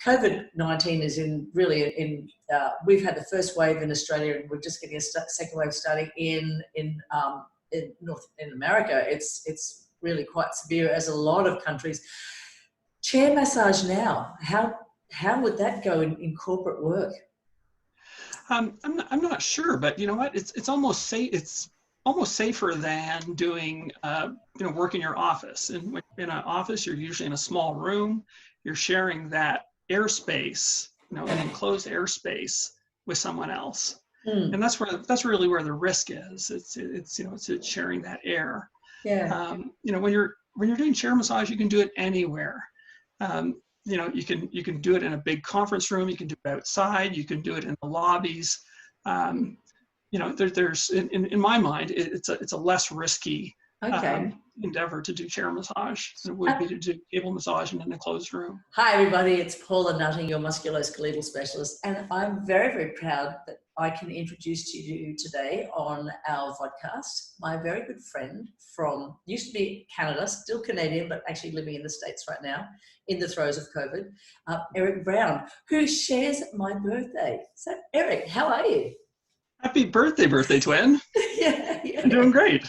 COVID-19 is we've had the first wave in Australia, and we're just getting a second wave starting in America. It's really quite severe, as a lot of countries. Chair massage now, how would that go in corporate work? I'm not sure, but you know what? It's almost safe. It's almost safer than doing work in your office. And when you're in an office, you're usually in a small room. You're sharing that airspace, an enclosed airspace with someone else. And that's really where the risk is. It's sharing that air. Yeah. When you're doing chair massage, you can do it anywhere. You can do it in a big conference room. You can do it outside. You can do it in the lobbies. There's in my mind, it's a less risky endeavor to do chair massage than it would be to do cable massage in an enclosed room. Hi everybody, it's Paula Nutting, your musculoskeletal specialist, and I'm very, very proud that I can introduce to you today on our podcast my very good friend from, used to be Canada, still Canadian, but actually living in the States right now, in the throes of COVID, Eric Brown, who shares my birthday. So Eric, how are you? Happy birthday, twin. Yeah. You're doing great.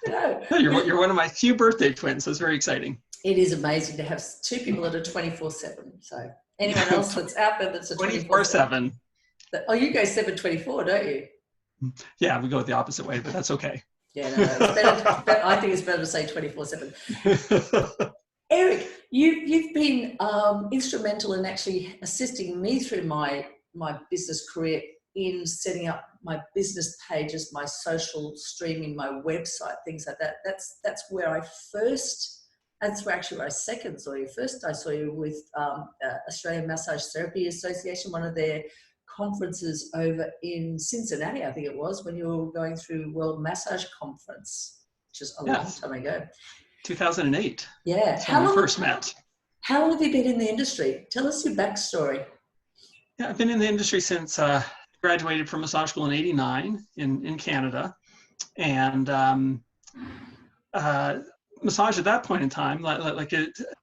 No. You're one of my few birthday twins, so it's very exciting. It is amazing to have two people that are 24/7. So anyone else that's out there that's a 24/7. Oh, you go 7/24, don't you? Yeah, we go the opposite way, but that's okay. Yeah, no, it's better. I think it's better to say 24/7. Eric, you've been instrumental in actually assisting me through my business career in setting up my business pages, my social streaming, my website, things like that. That's where I second saw you. First, I saw you with Australian Massage Therapy Association, one of their conferences over in Cincinnati, I think it was, when you were going through World Massage Conference, which is a long time ago. 2008. Yeah. That's when we first met. How long have you been in the industry? Tell us your backstory. Yeah, I've been in the industry since graduated from massage school in '89 in Canada, and massage at that point in time,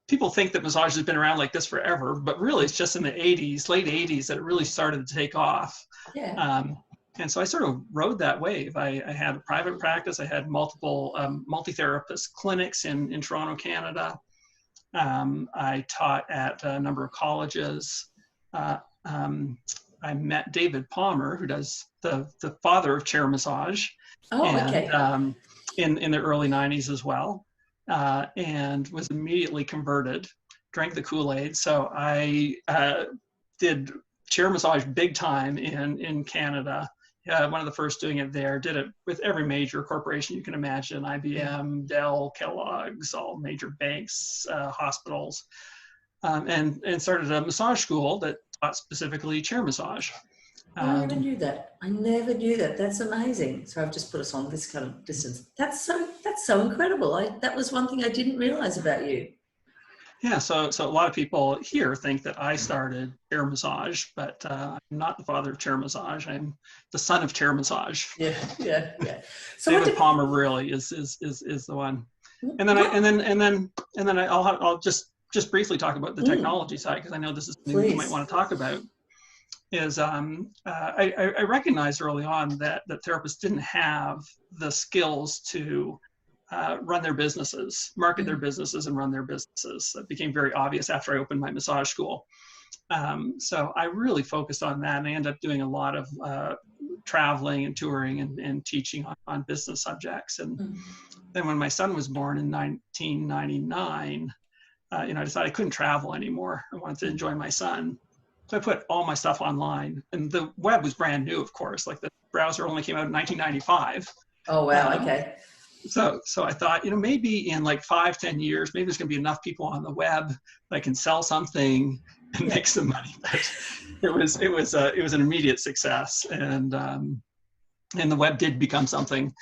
people think that massage has been around like this forever, but really it's just in the late '80s, that it really started to take off. Yeah. And so I sort of rode that wave. I had a private practice. I had multiple multi-therapist clinics in Toronto, Canada. I taught at a number of colleges. I met David Palmer, who does the father of chair massage. Okay. In the early '90s as well, and was immediately converted, drank the Kool-Aid. So I did chair massage big time in Canada. One of the first doing it there, did it with every major corporation you can imagine, IBM, Dell, Kellogg's, all major banks, hospitals, and started a massage school that taught specifically chair massage. I never knew that. That's amazing. So I've just put us on this kind of distance. That's so incredible. That was one thing I didn't realize about you. Yeah, so a lot of people here think that I started chair massage, but I'm not the father of chair massage. I'm the son of chair massage. Yeah. So David Palmer really is the one. And then I'll just briefly talk about the technology side, because I know this is something you might want to talk about. I recognized early on that therapists didn't have the skills to run their businesses, market their businesses, and run their businesses. That became very obvious after I opened my massage school. So I really focused on that, and I ended up doing a lot of traveling and touring and teaching on business subjects. And then when my son was born in 1999, I decided I couldn't travel anymore. I wanted to enjoy my son. So I put all my stuff online, and the web was brand new, of course. Like, the browser only came out in 1995. Oh, wow. Okay. So I thought, maybe in like 5-10 years, maybe there's going to be enough people on the web that I can sell something and make some money. But it was an immediate success, and the web did become something.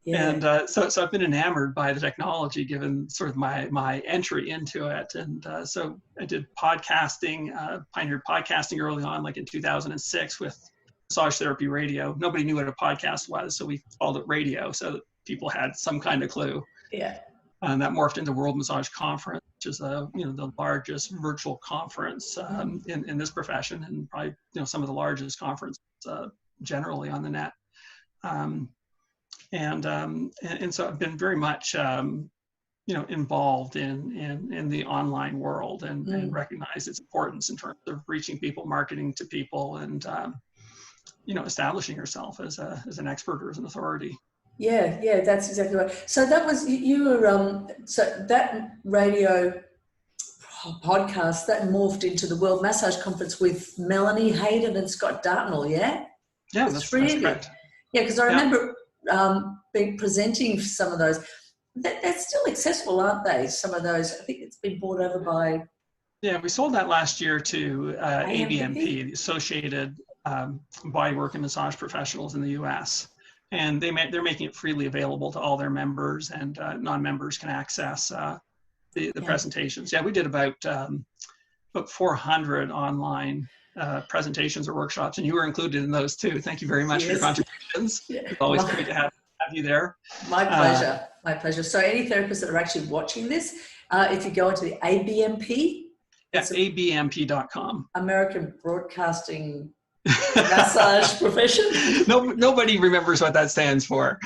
Yeah. So I've been enamored by the technology, given sort of my entry into it. And so I did podcasting, pioneered podcasting early on, like in 2006 with Massage Therapy Radio. Nobody knew what a podcast was, so we called it radio so that people had some kind of clue. Yeah. And that morphed into World Massage Conference, which is the largest virtual conference in this profession, and probably some of the largest conferences generally on the net. And so I've been very much involved in the online world and recognize its importance in terms of reaching people, marketing to people, and establishing yourself as an expert or as an authority. Yeah, that's exactly right. So that was, you were, so that radio podcast, that morphed into the World Massage Conference with Melanie Hayden and Scott Dartnell, yeah? Yeah, that's correct. Yeah, because I remember presenting some of those. They're still accessible, aren't they? Some of those, I think it's been bought over by... Yeah, we sold that last year to ABMP, the Associated Bodywork and Massage Professionals in the U.S., and they're making it freely available to all their members, and non-members can access the presentations. Yeah, we did about 400 online presentations or workshops, and you were included in those too. Thank you very much for your contributions. Yeah. It's always great to have you there. My pleasure. My pleasure. So any therapists that are actually watching this, if you go into the ABMP, abmp.com. American Broadcasting Massage Profession. Nobody remembers what that stands for.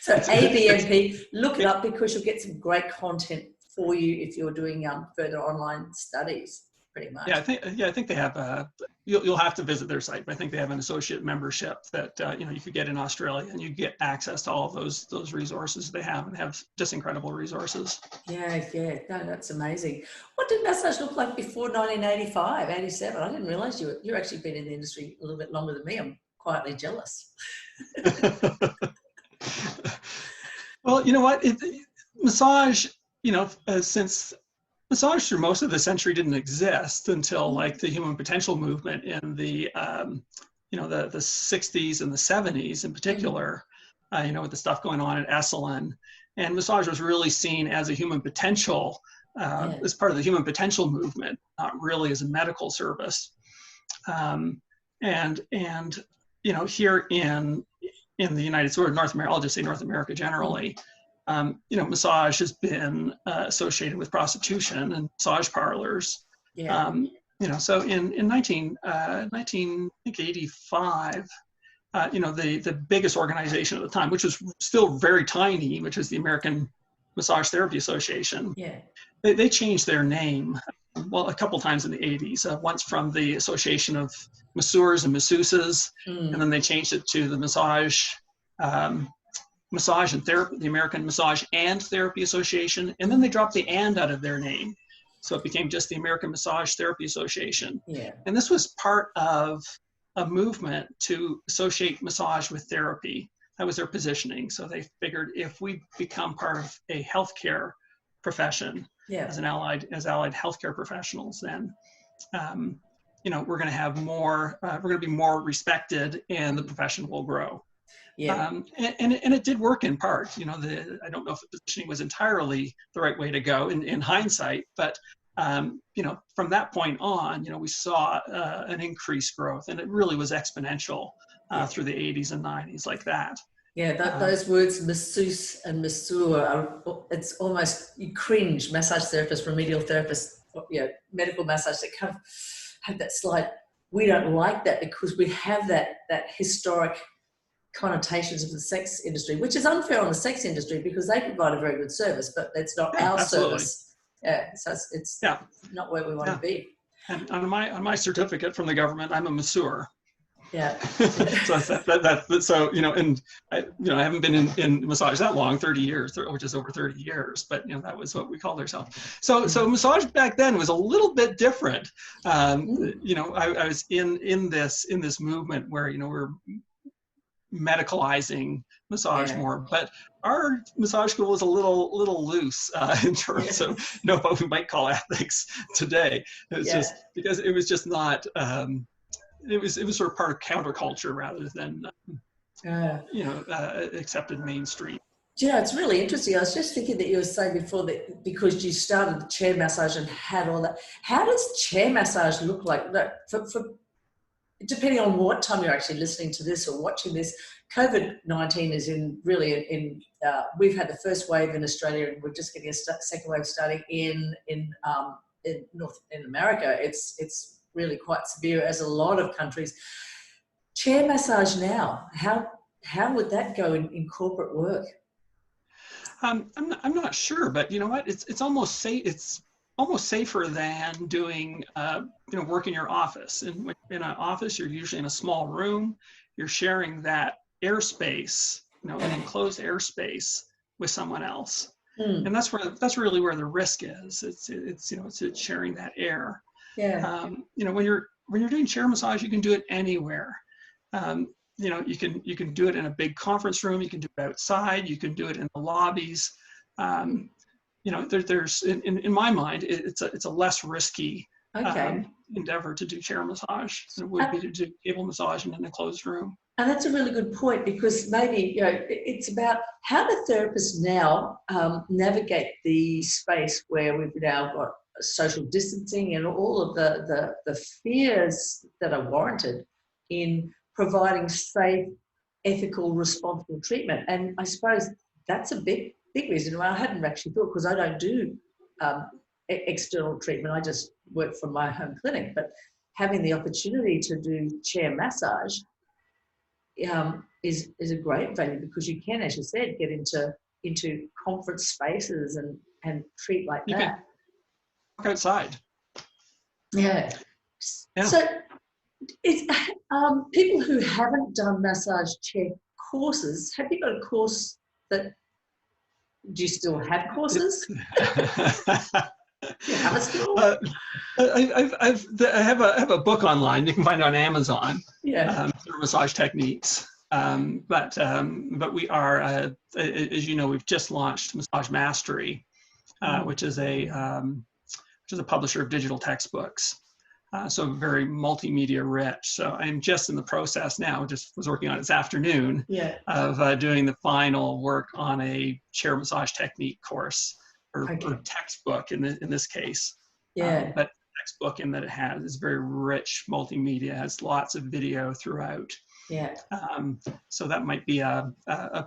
So ABMP, look it up because you'll get some great content for you if you're doing further online studies. Pretty much. Yeah, I think they have. You'll have to visit their site, but I think they have an associate membership that you could get in Australia, and you get access to all of those resources they have, and have just incredible resources. Yeah, no, that's amazing. What did massage look like before 1985, 87? I didn't realize you've actually been in the industry a little bit longer than me. I'm quietly jealous. Well, you know what? Massage, since massage through most of the century didn't exist until like the human potential movement in the the 60s and the 70s in particular, with the stuff going on at Esalen, and massage was really seen as a human potential, as part of the human potential movement, not really as a medical service. And here in the United States, or North America, I'll just say North America generally, massage has been associated with prostitution and massage parlors. Yeah. So in 1985, the biggest organization at the time, which was still very tiny, which was the American Massage Therapy Association. Yeah. They changed their name, a couple times in the 80s. Once from the Association of Masseurs and Masseuses, and then they changed it to the Massage and Therapy, the American Massage and Therapy Association, and then they dropped the "and" out of their name, so it became just the American Massage Therapy Association. Yeah. And this was part of a movement to associate massage with therapy. That was their positioning. So they figured if we become part of a healthcare profession, as allied healthcare professionals, then we're going to have more. We're going to be more respected, and the profession will grow. Yeah. And it did work in part. I don't know if the positioning was entirely the right way to go in hindsight, but from that point on, we saw an increased growth, and it really was exponential through the 80s and 90s, like that. Yeah, those words, masseuse and masseur, it's almost, you cringe, massage therapist, remedial therapist, medical massage, that kind of have that slight, we don't like that because we have that historic connotations of the sex industry, which is unfair on the sex industry because they provide a very good service, but it's not our service. Yeah, so it's not where we want to be. And on my certificate from the government, I'm a masseur. Yeah. So and I haven't been in massage that long, 30 years, which is over 30 years, but that was what we called ourselves. So massage back then was a little bit different. I was in this movement where we're medicalizing massage more, but our massage school was a little loose in terms of what we might call ethics today. It was just because it was just not. It was sort of part of counterculture rather than accepted mainstream. It's really interesting. I was just thinking that you were saying before that because you started the chair massage and had all that. How does chair massage look like? For depending on what time you're actually listening to this or watching this, COVID-19 is we've had the first wave in Australia, and we're just getting a second wave starting in America. It's really quite severe, as a lot of countries. Chair massage now, how would that go in corporate work? I'm not sure, but you know what? It's almost safe. It's almost safer than doing work in your office. And in an office, you're usually in a small room. You're sharing that airspace, an enclosed airspace with someone else. And that's really where the risk is. It's sharing that air. Yeah. When you're doing chair massage, you can do it anywhere. You can do it in a big conference room. You can do it outside. You can do it in the lobbies. There's in my mind, it's a less risky endeavor to do chair massage than it would be to do cable massage in an enclosed room. And that's a really good point, because maybe it's about how do therapists now navigate the space where we've now got social distancing and all of the fears that are warranted in providing safe, ethical, responsible treatment. And I suppose that's a big reason. Well, I hadn't actually thought, because I don't do external treatment. I just work from my home clinic. But having the opportunity to do chair massage is a great value, because you can, as you said, get into conference spaces and treat like you that. Can walk outside. Yeah. So it's people who haven't done massage chair courses, have you got a course that, do you still have courses? Do you have a store? I have a book online. You can find it on Amazon. Yeah. Massage techniques. But we are, as you know, we've just launched Massage Mastery, which is a publisher of digital textbooks. So very multimedia rich. So I'm just in the process now, just was working on it this afternoon, of doing the final work on a chair massage technique course, or textbook in this case. But textbook in that it is very rich multimedia, has lots of video throughout. Yeah. So that might be a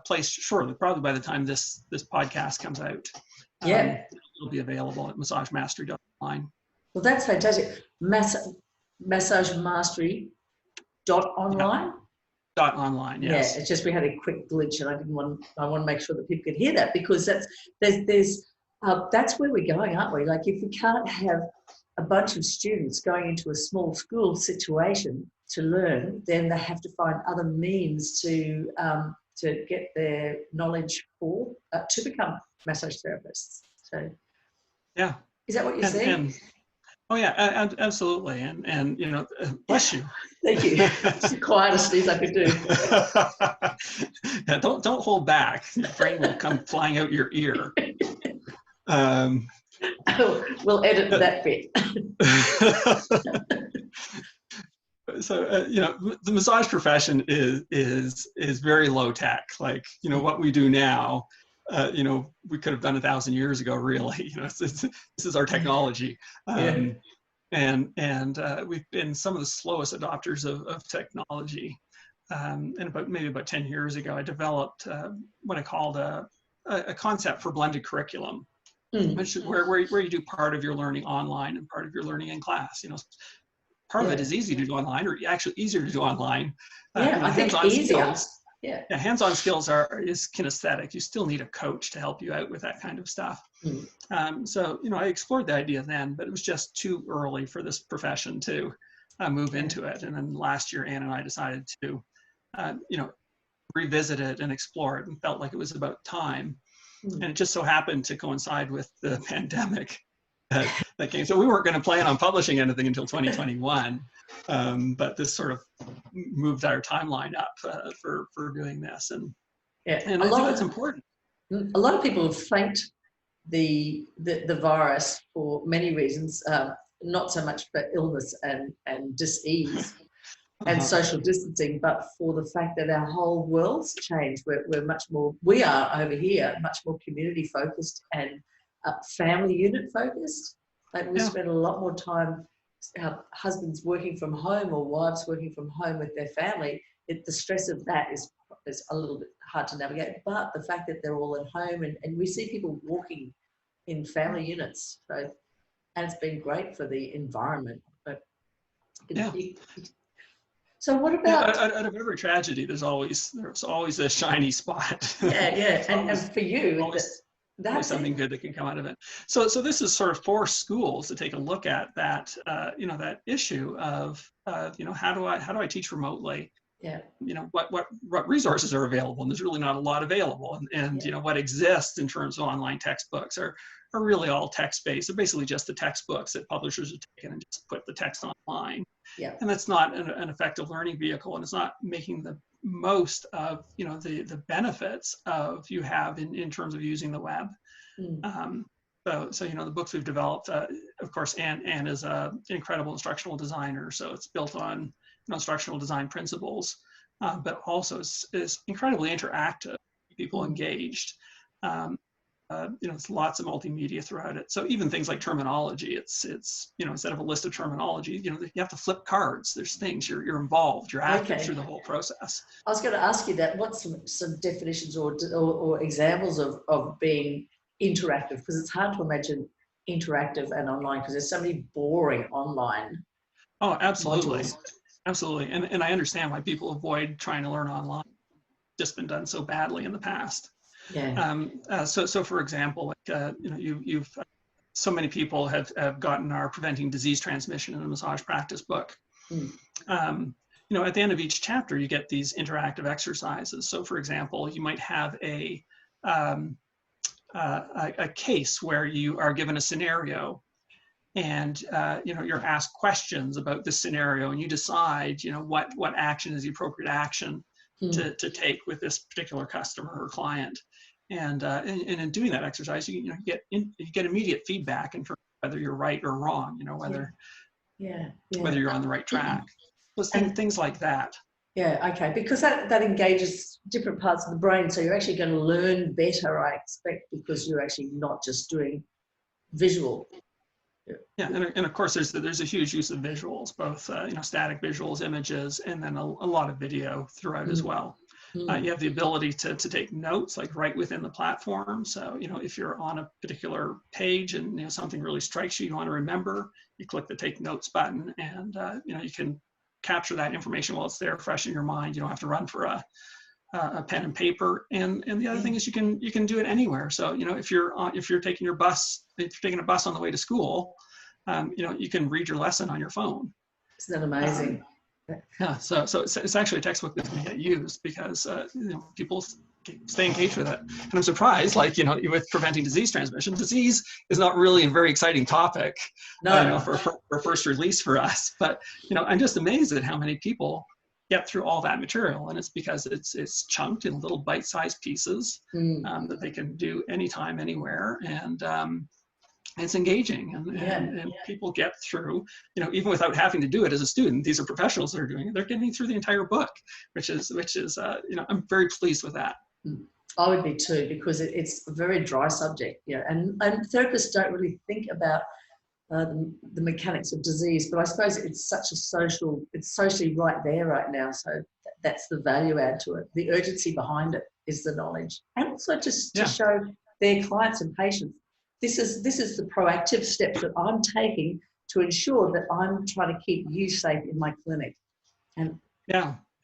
place shortly, probably by the time this podcast comes out. It'll be available at massagemastery.online. Well, that's fantastic. Massagemastery.online? .online, yes. Yeah, it's just we had a quick glitch, and I want to make sure that people could hear that, because that's where we're going, aren't we? Like, if we can't have a bunch of students going into a small school situation to learn, then they have to find other means to get their knowledge to become massage therapists. So, yeah, is that what you're saying? Oh yeah, absolutely, and bless you. Thank you. It's the quietest things I could do. Yeah, don't hold back. Your brain will come flying out your ear. We'll edit that bit. So the massage profession is very low tech. Like what we do now. We could have done 1,000 years ago, really. This is our technology. And we've been some of the slowest adopters of technology. And about 10 years ago, I developed what I called a concept for blended curriculum, which is where you do part of your learning online and part of your learning in class. Part of it is easy to do online, or actually easier to do online. I think easier. Yeah, hands-on skills is kinesthetic. You still need a coach to help you out with that kind of stuff. So, I explored the idea then, but it was just too early for this profession to move into it. And then last year, Anne and I decided to, revisit it and explore it, and felt like it was about time. And it just so happened to coincide with the pandemic that came. So we weren't going to plan on publishing anything until 2021. But this sort of moved our timeline up for doing this, and I think that's important. A lot of people have thanked the virus for many reasons, not so much for illness and dis-ease and social distancing, but for the fact that our whole world's changed. We're much more, we are over here, much more community focused and family unit focused. Like we spend a lot more time, husbands working from home or wives working from home with their family. The stress of that is is a little bit hard to navigate. But the fact that they're all at home and we see people walking in family units, so, and it's been great for the environment. But Yeah. So what about out of every tragedy, there's always a shiny spot. Yeah, and for you, always that's something good that can come out of it. So this is sort of for schools to take a look at that, that issue of, how do I teach remotely? Yeah. What resources are available, and there's really not a lot available, and what exists in terms of online textbooks are really all text-based. They're basically just the textbooks that publishers have taken and just put the text online. Yeah. And that's not an effective learning vehicle, and it's not making the most of the benefits of you have in terms of using the web. So the books we've developed, of course, Anne is an incredible instructional designer, so it's built on instructional design principles, but also is incredibly interactive, people engaged. It's lots of multimedia throughout it. So even things like terminology, it's instead of a list of terminology, you have to flip cards. There's things you're involved, you're active through the whole process. I was going to ask you that. What's some definitions or examples of being interactive? Because it's hard to imagine interactive and online because there's so many boring online. Oh, absolutely. Modules. Absolutely. And I understand why people avoid trying to learn online. It's just been done so badly in the past. Yeah. So for example, you've so many people have gotten our Preventing Disease Transmission in a Massage Practice book. At the end of each chapter, you get these interactive exercises. So for example, you might have a case where you are given a scenario, and you're asked questions about this scenario, and you decide what action is the appropriate action to take with this particular customer or client. And in doing that exercise, you get immediate feedback and whether you're right or wrong, whether you're on the right track. So things like that. Yeah, okay, because that engages different parts of the brain, so you're actually going to learn better, I expect, because you're actually not just doing visual. Yeah, and of course there's a huge use of visuals, both static visuals, images, and then a lot of video throughout as well. You have the ability to take notes like right within the platform. So if you're on a particular page and something really strikes you, you want to remember, you click the Take Notes button, and you can capture that information while it's there, fresh in your mind. You don't have to run for a pen and paper. And the other thing is you can do it anywhere. So if you're taking a bus on the way to school, you can read your lesson on your phone. Isn't that amazing? Yeah, so it's actually a textbook that's going to get used because people stay engaged with it. And I'm surprised, with preventing disease transmission, disease is not really a very exciting topic for first release for us. But I'm just amazed at how many people get through all that material, and it's because it's chunked in little bite-sized pieces that they can do anytime, anywhere, and it's engaging, and people get through, even without having to do it as a student. These are professionals that are doing it. They're getting through the entire book, which is I'm very pleased with that. I would be too, because it's a very dry subject, and therapists don't really think about the mechanics of disease, but I suppose it's socially right there right now. So that's the value add to it. The urgency behind it is the knowledge, and also just to show their clients and patients, this is the proactive steps that I'm taking to ensure that I'm trying to keep you safe in my clinic. And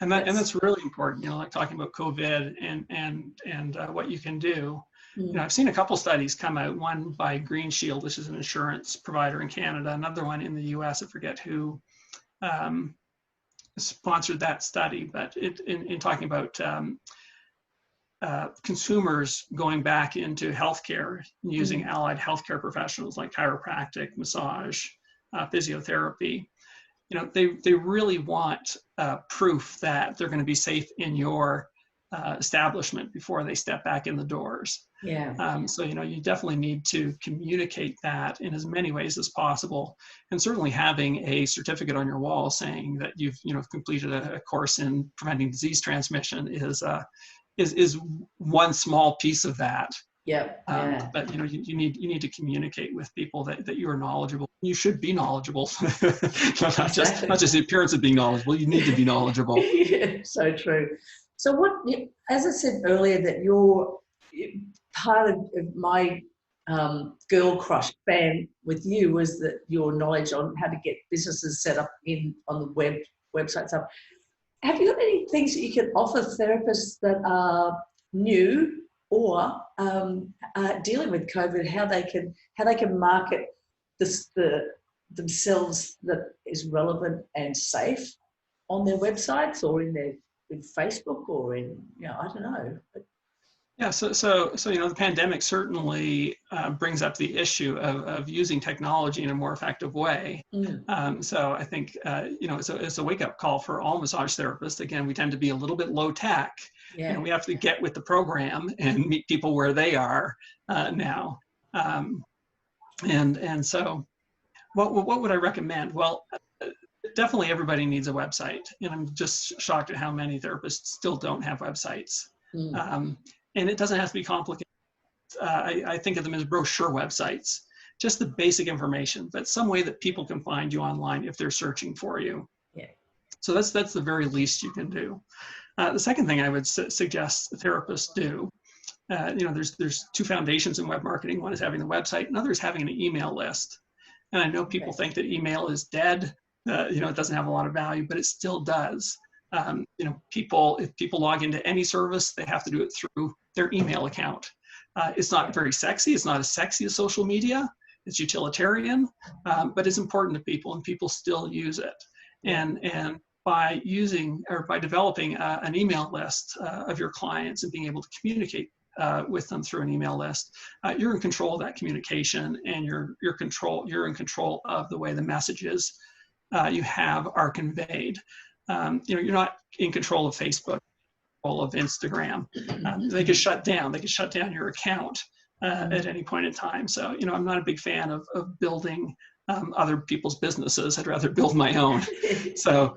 that's really important. Like talking about COVID and what you can do. I've seen a couple studies come out, one by Green Shield, which is an insurance provider in Canada, another one in the US, I forget who sponsored that study, but in talking about consumers going back into healthcare using allied healthcare professionals like chiropractic, massage, physiotherapy. They really want proof that they're going to be safe in your establishment before they step back in the doors. So you definitely need to communicate that in as many ways as possible, and certainly having a certificate on your wall saying that you've completed a course in preventing disease transmission is one small piece of that. But you need to communicate with people that you are knowledgeable. You should be knowledgeable, not just the appearance of being knowledgeable. You need to be knowledgeable. So true. So as I said earlier, that you're part of my girl crush fan with you was that your knowledge on how to get businesses set up on the websites up. Have you got any things that you can offer therapists that are new or dealing with COVID, how they can market themselves that is relevant and safe on their websites or in Facebook or in, I don't know. Yeah, so the pandemic certainly brings up the issue of using technology in a more effective way. So I think it's a wake-up call for all massage therapists. Again, we tend to be a little bit low tech. Yeah. We have to get with the program and meet people where they are now. And so, what would I recommend? Well, definitely everybody needs a website, and I'm just shocked at how many therapists still don't have websites. And it doesn't have to be complicated. I think of them as brochure websites, just the basic information, but some way that people can find you online if they're searching for you. Yeah. So that's the very least you can do. The second thing I would suggest therapists do, there's two foundations in web marketing. One is having the website, another is having an email list. And I know people think that email is dead. It doesn't have a lot of value, but it still does. If people log into any service, they have to do it through their email account. It's not very sexy. It's not as sexy as social media. It's utilitarian, but it's important to people, and people still use it. And by developing an able list of your clients and being able to communicate with them through an email list, you're in control of that communication, and you're in control of the way the messages you have are conveyed. You're not in control of Facebook, of Instagram. They could shut down your account at any point in time. So, I'm not a big fan of building other people's businesses. I'd rather build my own. So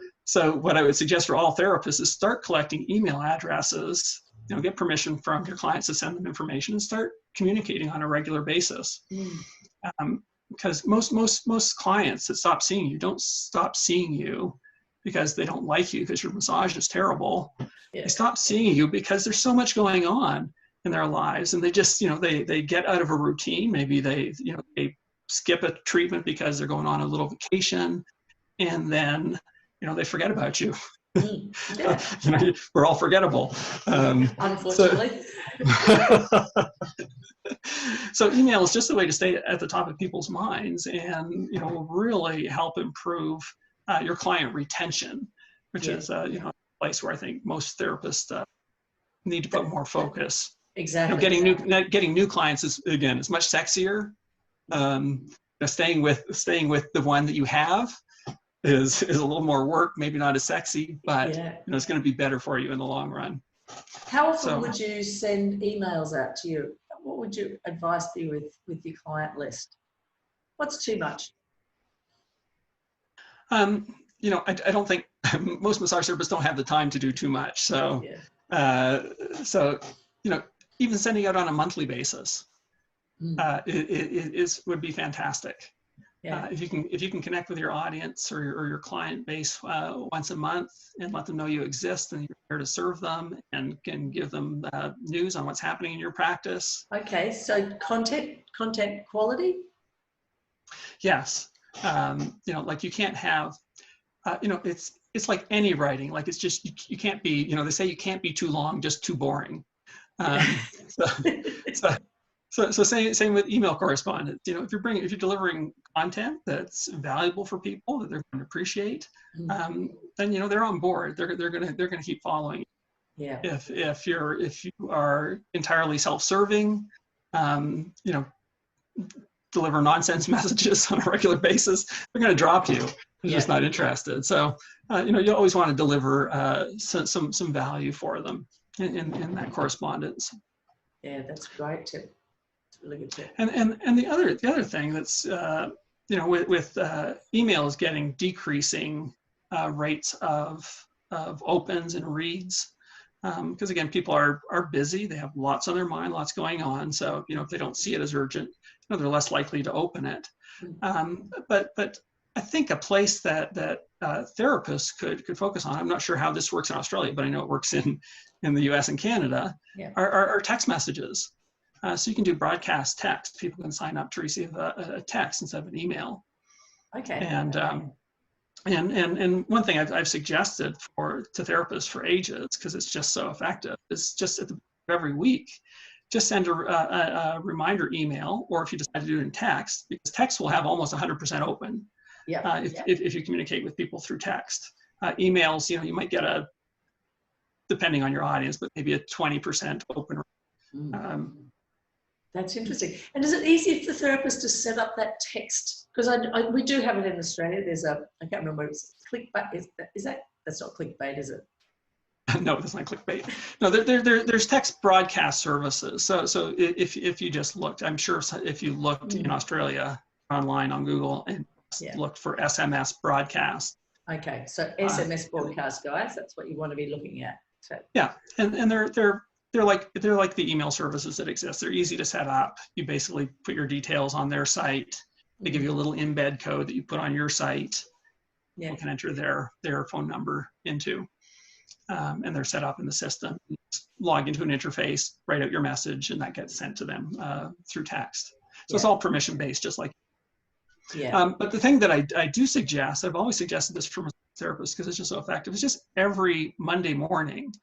what I would suggest for all therapists is start collecting email addresses, get permission from your clients to send them information, and start communicating on a regular basis. Because most clients that stop seeing you don't stop seeing you because they don't like you, because your massage is terrible. Yeah. They stop seeing you because there's so much going on in their lives, and they just, they get out of a routine. Maybe they skip a treatment because they're going on a little vacation, and then, they forget about you. Yeah. We're all forgettable. Unfortunately. So email is just a way to stay at the top of people's minds, and, will really help improve your client retention, which is a place where I think most therapists need to put more focus. Exactly. Getting new clients is much sexier. Staying with the one that you have is a little more work, maybe not as sexy, but it's going to be better for you in the long run. How often would you send emails out to you? What would your advice be with your client list? What's too much? I don't think most massage therapists don't have the time to do too much. So, even sending out on a monthly basis would be fantastic. Yeah. If you can connect with your audience or your client base once a month and let them know you exist and you're there to serve them and can give them news on what's happening in your practice. Okay, so content quality. Yes. Like you can't have, it's like any writing, like it's just, you can't be, they say you can't be too long, just too boring. So same with email correspondence. If you're delivering content that's valuable for people that they're going to appreciate, then they're on board. They're going to keep following. Yeah. If you are entirely self-serving, deliver nonsense messages on a regular basis, they're going to drop you. They're just not interested. So you always want to deliver some value for them in that correspondence. Yeah, that's great tip. Really good tip. And the other thing that's with email is getting decreasing rates of opens and reads, because again, people are busy, they have lots on their mind, lots going on, so if they don't see it as urgent, they're less likely to open it. But I think a place that therapists could focus on, I'm not sure how this works in Australia, but I know it works in the US and Canada, Yeah. are text messages. So you can do broadcast text. People can sign up to receive a text instead of an email. Okay. And and one thing I've suggested to therapists for ages, because it's just so effective, is just at the beginning of every week, just send a reminder email, or if you decide to do it in text, because text will have almost 100% open. Yeah. If you communicate with people through text. Emails, you might get depending on your audience, but maybe a 20% open rate. That's interesting. And is it easy for therapists to set up that text? Because we do have it in Australia. There's I can't remember, it's clickbait. That's not clickbait, is it? No, that's not clickbait. No, there's text broadcast services. So if you just looked, I'm sure if you looked in Australia online on Google and looked for SMS broadcast. Okay, so SMS broadcast, guys, that's what you want to be looking at. So. Yeah, and they're like the email services that exist. They're easy to set up. You basically put your details on their site. They give you a little embed code that you put on your site. You can enter their phone number into, and they're set up in the system. You just log into an interface, write out your message, and that gets sent to them through text. So it's all permission based, just like. Yeah. But the thing that I do suggest, I've always suggested this from a therapist because it's just so effective, is just every Monday morning,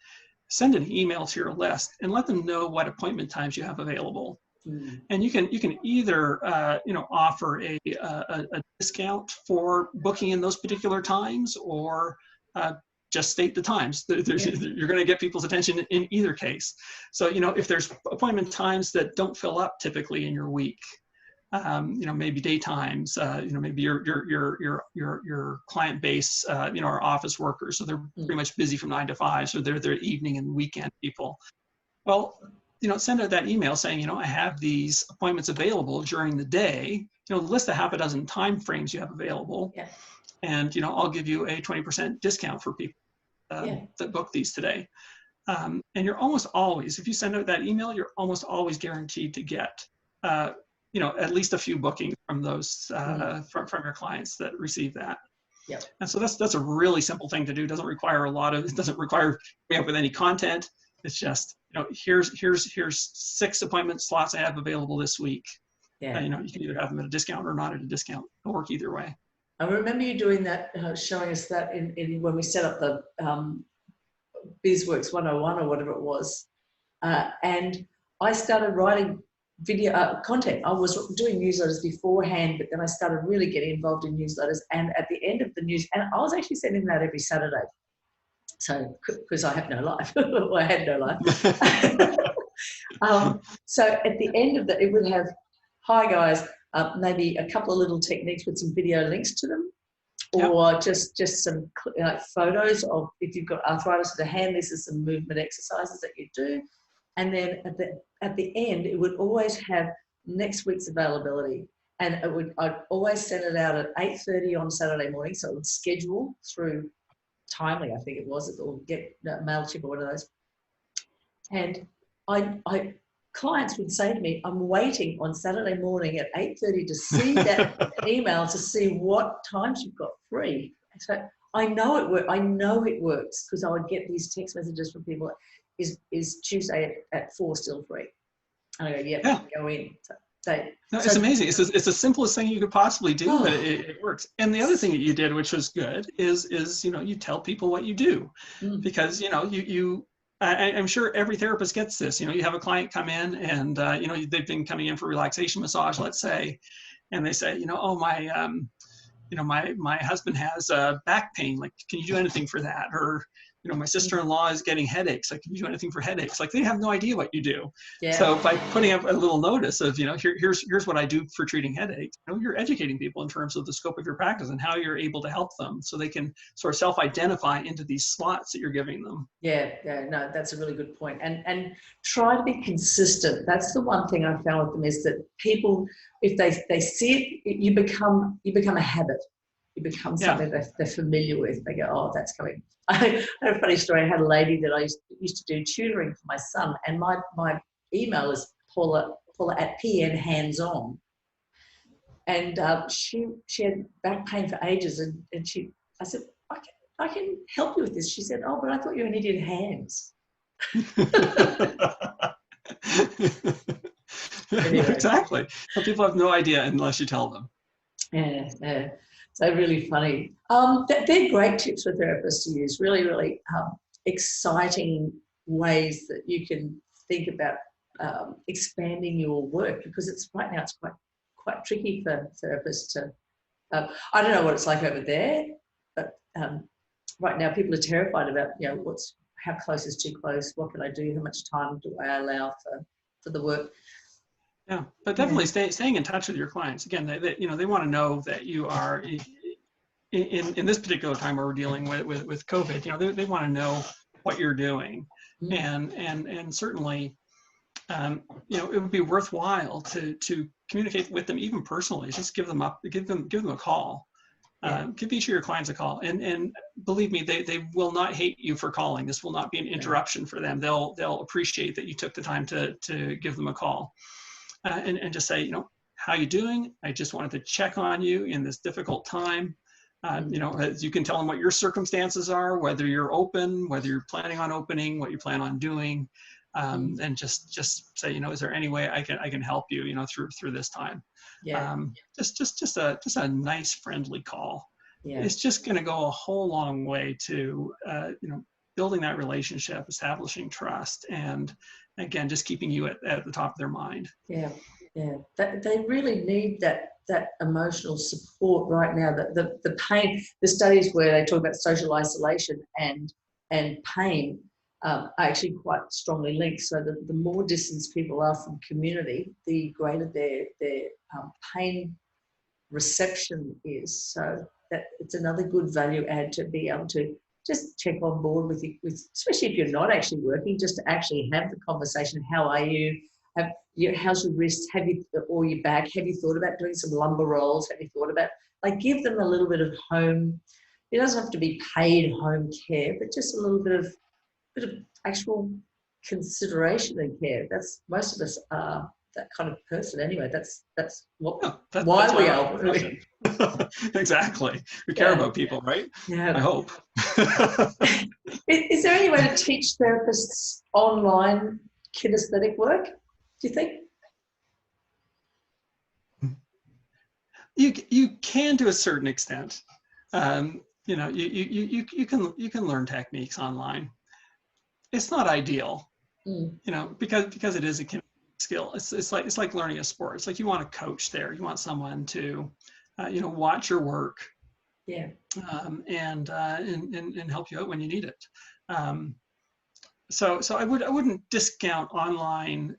send an email to your list and let them know what appointment times you have available. And you can either offer a discount for booking in those particular times, or just state the times. You're going to get people's attention in either case. So if there's appointment times that don't fill up typically in your week, maybe daytimes, maybe your client base, are office workers, so they're pretty much busy from 9 to 5, so they're evening and weekend people. Well, send out that email saying, I have these appointments available during the day. List a half a dozen time frames you have available, and I'll give you a 20% discount for people that book these today. And you're almost always, if you send out that email, you're almost always guaranteed to get at least a few bookings from those from your clients that receive that. Yep. And so that's a really simple thing to do. It doesn't require it doesn't require coming up with any content. It's just, here's 6 appointment slots I have available this week. Yeah. You can either have them at a discount or not at a discount. It'll work either way. I remember you doing that, showing us that in when we set up the BizWorks 101 or whatever it was. And I started writing video content. I was doing newsletters beforehand, but then I started really getting involved in newsletters. And at the end of the and I was actually sending that every Saturday. So, because I have no life, well, I had no life. So at the end of it would have, hi guys, maybe a couple of little techniques with some video links to them, or just some photos of, if you've got arthritis of the hand, this is some movement exercises that you do. And then at the end, it would always have next week's availability. And I'd always send it out at 8:30 on Saturday morning. So it would schedule through Timely, I think it was, or get MailChimp or one of those. And clients would say to me, I'm waiting on Saturday morning at 8:30 to see that email, to see what times you've got free. So I know it works, because I would get these text messages from people. Is Tuesday at 4 still free? And I go, go in. It's amazing. It's the simplest thing you could possibly do, but it works. And the other thing that you did, which was good, is you tell people what you do, because I'm sure every therapist gets this. You have a client come in, and they've been coming in for relaxation massage, let's say, and they say, my husband has back pain. Like, can you do anything for that? Or my sister-in-law is getting headaches. Like, can you do anything for headaches? Like, they have no idea what you do. Yeah. So by putting up a little notice of, here's what I do for treating headaches, you're educating people in terms of the scope of your practice and how you're able to help them, so they can sort of self-identify into these slots that you're giving them. Yeah, no, that's a really good point. And try to be consistent. That's the one thing I found with them, is that people, if they see it, you become a habit. You become something that they're familiar with. They go, oh, that's coming. I had a funny story. I had a lady that I used to do tutoring for my son, and my email is Paula at PN Hands On. and she had back pain for ages, and I said, I can help you with this. She said, oh, but I thought you only did hands. Anyway. Exactly. So people have no idea unless you tell them. Yeah. So really funny. They're great tips for therapists to use. Really, really exciting ways that you can think about expanding your work, because right now it's quite tricky for therapists to. I don't know what it's like over there, but right now people are terrified about how close is too close. What can I do? How much time do I allow for the work? Yeah, but definitely staying in touch with your clients. Again, they want to know that you are in this particular time where we're dealing with COVID. They want to know what you're doing, and certainly, it would be worthwhile to communicate with them even personally. Just give them a call. Give each of your clients a call, and believe me, they will not hate you for calling. This will not be an interruption for them. They'll appreciate that you took the time to give them a call. And just say, how you doing? I just wanted to check on you in this difficult time. You can tell them what your circumstances are, whether you're open, whether you're planning on opening, what you plan on doing, and just say, is there any way I can help you, through this time? Just a nice, friendly call. It's just going to go a whole long way to building that relationship, establishing trust, and again, just keeping you at the top of their mind. Yeah. They really need that emotional support right now. The pain, the studies where they talk about social isolation and pain are actually quite strongly linked. So the more distance people are from community, the greater their pain reception is. So that it's another good value add to be able to just check on board with especially if you're not actually working, just to actually have the conversation. How are you? How's your wrist? Or your back? Have you thought about doing some lumbar rolls? Have you thought about, give them a little bit of home? It doesn't have to be paid home care, but just a little bit of actual consideration and care. That's, most of us are that kind of person anyway. That's why we are. Exactly. We care about people, right? Yeah. I hope. Is there any way to teach therapists online kinesthetic work, do you think? You can, to a certain extent. You can learn techniques online. It's not ideal, because it is a skill. It's like learning a sport. It's like you want a coach there. You want someone to, watch your work. Yeah. And help you out when you need it. So I wouldn't discount online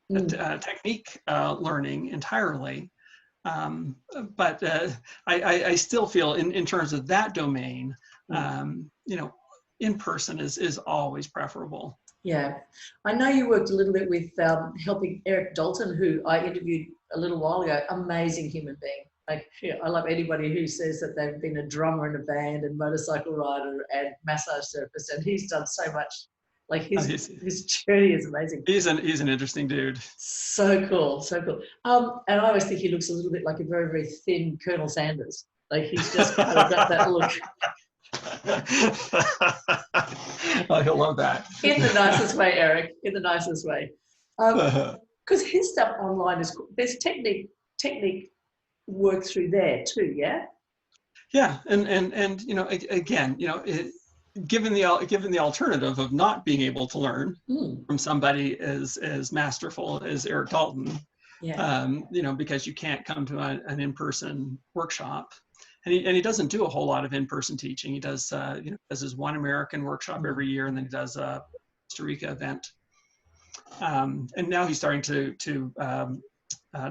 technique learning entirely. But I still feel in terms of that domain, in person is always preferable. Yeah, I know you worked a little bit with helping Eric Dalton, who I interviewed a little while ago. Amazing human being. I love anybody who says that they've been a drummer in a band and motorcycle rider and massage therapist, and he's done so much. His journey is amazing. He's an interesting dude. So cool. And I always think he looks a little bit like a very, very thin Colonel Sanders. He's just kind of got that look. Oh, he'll love that. In the nicest way, Eric. In the nicest way. Because his stuff online is cool. There's technique work through there too. Yeah. Yeah, and again, given the alternative of not being able to learn from somebody as masterful as Eric Dalton, because you can't come to an in-person workshop. And he doesn't do a whole lot of in-person teaching. He does does his One American workshop every year, and then he does a Costa Rica event. And now he's starting to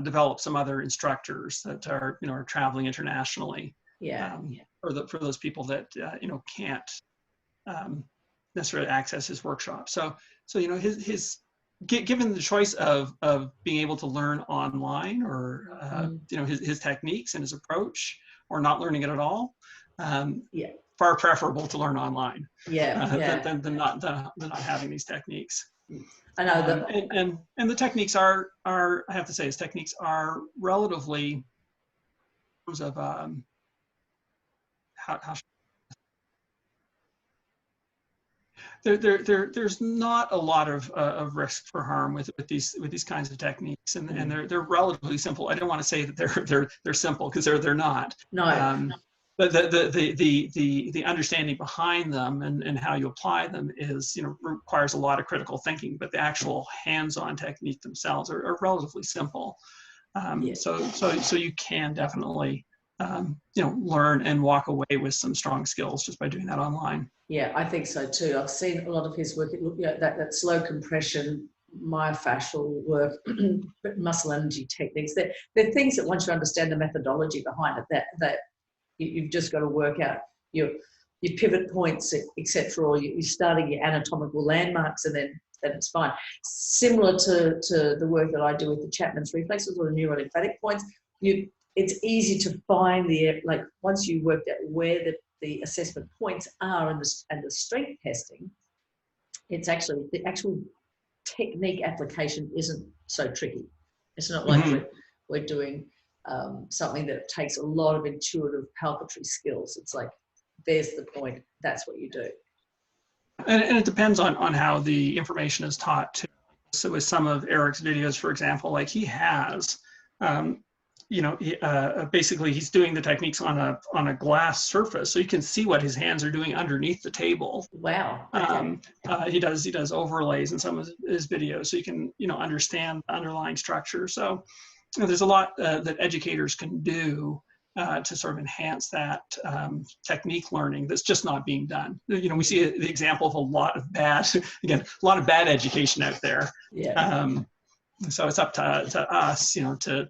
develop some other instructors that are traveling internationally. For those people that can't necessarily access his workshop. So his given the choice of being able to learn online or his techniques and his approach, or not learning it at all, far preferable to learn online than not having these techniques. I know that. And the techniques are, I have to say, his techniques are relatively, in terms of how there's not a lot of risk for harm with these kinds of techniques, and they're relatively simple. I don't want to say that they're simple, because they're not. No. But the understanding behind them and how you apply them is, requires a lot of critical thinking. But the actual hands-on technique themselves are relatively simple. So you can definitely learn and walk away with some strong skills just by doing that online. Yeah, I think so too. I've seen a lot of his work. That slow compression, myofascial work, muscle energy techniques. They're things that once you understand the methodology behind it, that you've just got to work out your pivot points, etc., or you're starting your anatomical landmarks, and then it's fine. Similar to the work that I do with the Chapman's reflexes or the neurolymphatic points, it's easy to find once you worked out where the assessment points are and the strength testing, it's actually the actual technique application isn't so tricky. It's not like we're doing something that takes a lot of intuitive palpatory skills. It's like, there's the point, that's what you do. And it depends on how the information is taught too. So with some of Eric's videos, for example, like he has, basically he's doing the techniques on a glass surface, so you can see what his hands are doing underneath the table. Wow. He does overlays in some of his videos, so you can understand the underlying structure. So there's a lot that educators can do to sort of enhance that technique learning that's just not being done. We see the example of a lot of bad education out there. Yeah. So it's up to us, to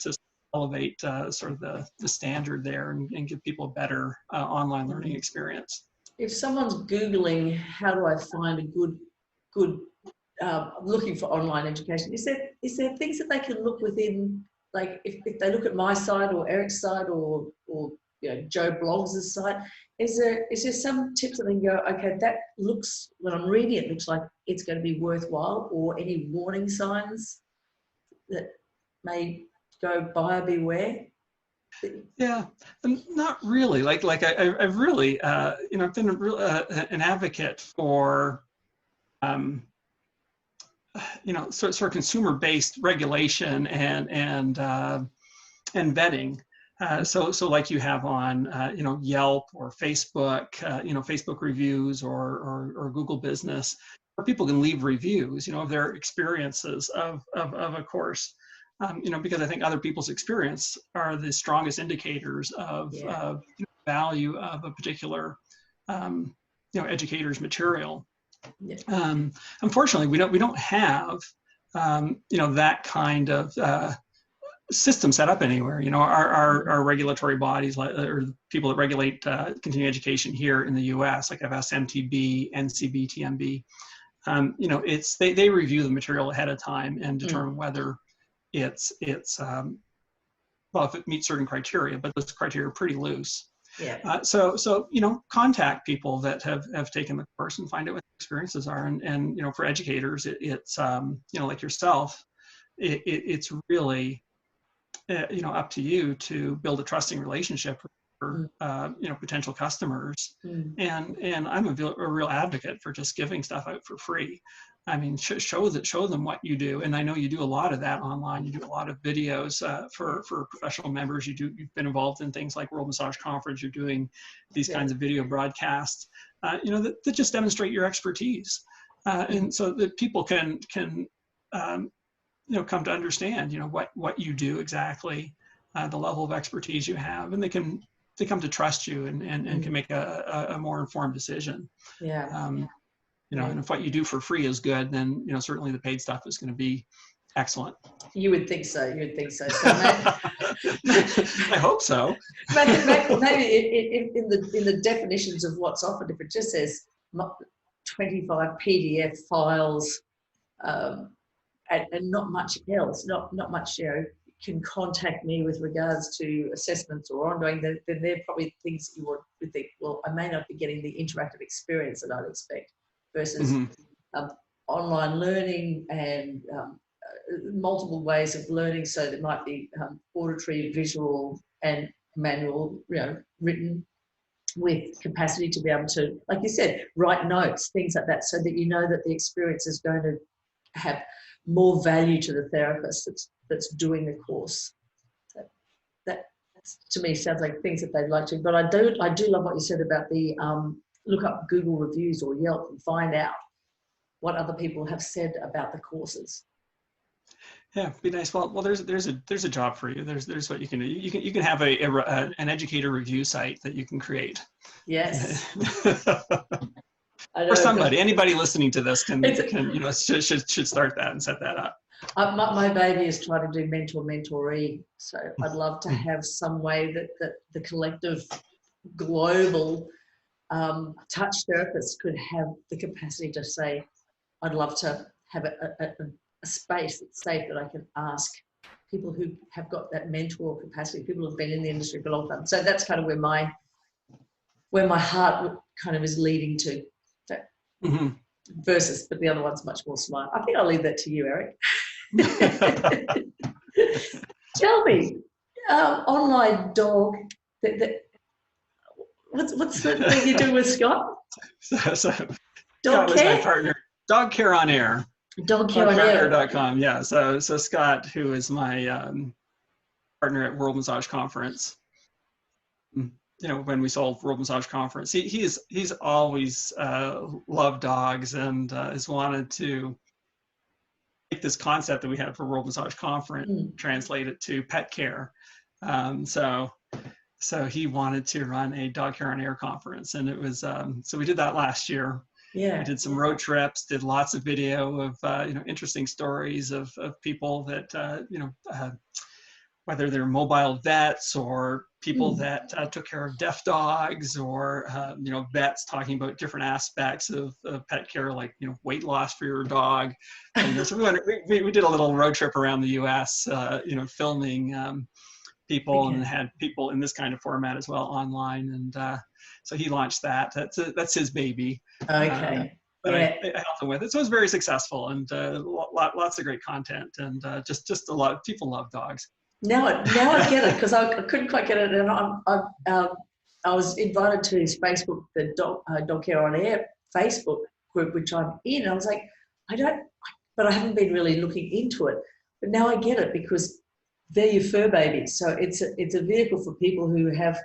elevate sort of the standard there and give people a better online learning experience. If someone's Googling, how do I find a good looking for online education, is there things that they can look within? Like if they look at my site or Eric's site or Joe Bloggs' site, is there some tips that they can go, okay, that looks, when I'm reading it, looks like it's going to be worthwhile, or any warning signs that may go buyer beware? Yeah, not really. I've really, I've been an advocate for, sort of consumer-based regulation and vetting. So like you have on, Yelp or Facebook, Facebook reviews or Google Business, where people can leave reviews, of their experiences of a course. Because I think other people's experience are the strongest indicators of value of a particular, educator's material. Yeah. Unfortunately, we don't have, that kind of system set up anywhere. Our regulatory bodies, or people that regulate continuing education here in the U.S., like FSMTB, NCB, TMB, they review the material ahead of time and determine whether it's well, if it meets certain criteria, but those criteria are pretty loose. Yeah. So contact people that have taken the course and find out what the experiences are. And for educators, it's like yourself, it's really up to you to build a trusting relationship for potential customers. And I'm a real advocate for just giving stuff out for free. I mean, show them what you do, and I know you do a lot of that online. You do a lot of videos for professional members. You've been involved in things like World Massage Conference. You're doing these kinds of video broadcasts, that just demonstrate your expertise, and so that people can come to understand, what you do exactly, the level of expertise you have, and they come to trust you and can make a more informed decision. Yeah. And if what you do for free is good, then certainly the paid stuff is going to be excellent. You would think so. I hope so. Maybe in the definitions of what's offered, if it just says 25 PDF files and not much else, not much, can contact me with regards to assessments or ongoing, then they're probably things that you would think, well, I may not be getting the interactive experience that I'd expect, versus online learning and multiple ways of learning. So there might be auditory, visual, and manual, written, with capacity to be able to, like you said, write notes, things like that, so that you know that the experience is going to have more value to the therapist that's doing the course. That to me sounds like things that they'd like to. But I do love what you said about the look up Google reviews or Yelp and find out what other people have said about the courses. Yeah, be nice. Well, there's a job for you. There's what you can do. You can have an educator review site that you can create. Yes. Or somebody, anybody listening to this can should start that and set that up. My baby is trying to do mentor-mentoree, so I'd love to have some way that the collective global touch therapists could have the capacity to say, I'd love to have a space that's safe that I can ask people who have got that mentor capacity, people who've been in the industry for a long time. So that's kind of where my heart kind of is leading to. Mm-hmm. Versus, but the other one's much more smart. I think I'll leave that to you, Eric. Tell me, online dog. What's the thing you do with Scott? Scott was my partner. Dog Care on Air. Dogcareonair.com. Yeah. So Scott, who is my partner at World Massage Conference. When we sold World Massage Conference, he's always loved dogs and has wanted to take this concept that we had for World Massage Conference, translate it to pet care. So he wanted to run a Dog Care on Air conference, and it was so we did that last year. Yeah, we did some road trips, did lots of video of interesting stories of people that whether they're mobile vets or people that took care of deaf dogs, or vets talking about different aspects of pet care, like weight loss for your dog. And so we did a little road trip around the U.S. Filming people, and had people in this kind of format as well online. And so he launched that. That's his baby. Okay. But I helped him with it. So it was very successful, and lots of great content, and just a lot of people love dogs. Now I get it, because I couldn't quite get it, and I was invited to his Facebook, the Dog Care on Air Facebook group, which I'm in. I was like, but I haven't been really looking into it. But now I get it, because they're your fur babies. So it's a vehicle for people who have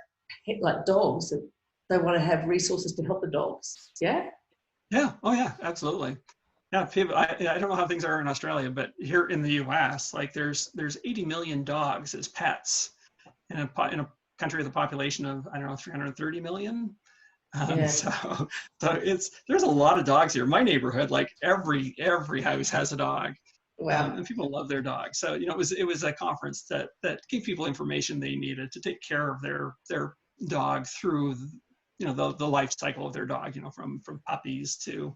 like dogs, that they want to have resources to help the dogs. Yeah. Yeah. Oh yeah, absolutely. Yeah, people, I don't know how things are in Australia, but here in the U.S., like there's 80 million dogs as pets in a country with a population of 330 million. So there's a lot of dogs here. My neighborhood, like every house has a dog. Wow. And people love their dogs. So it was a conference that gave people information they needed to take care of their dog through the life cycle of their dog. From puppies to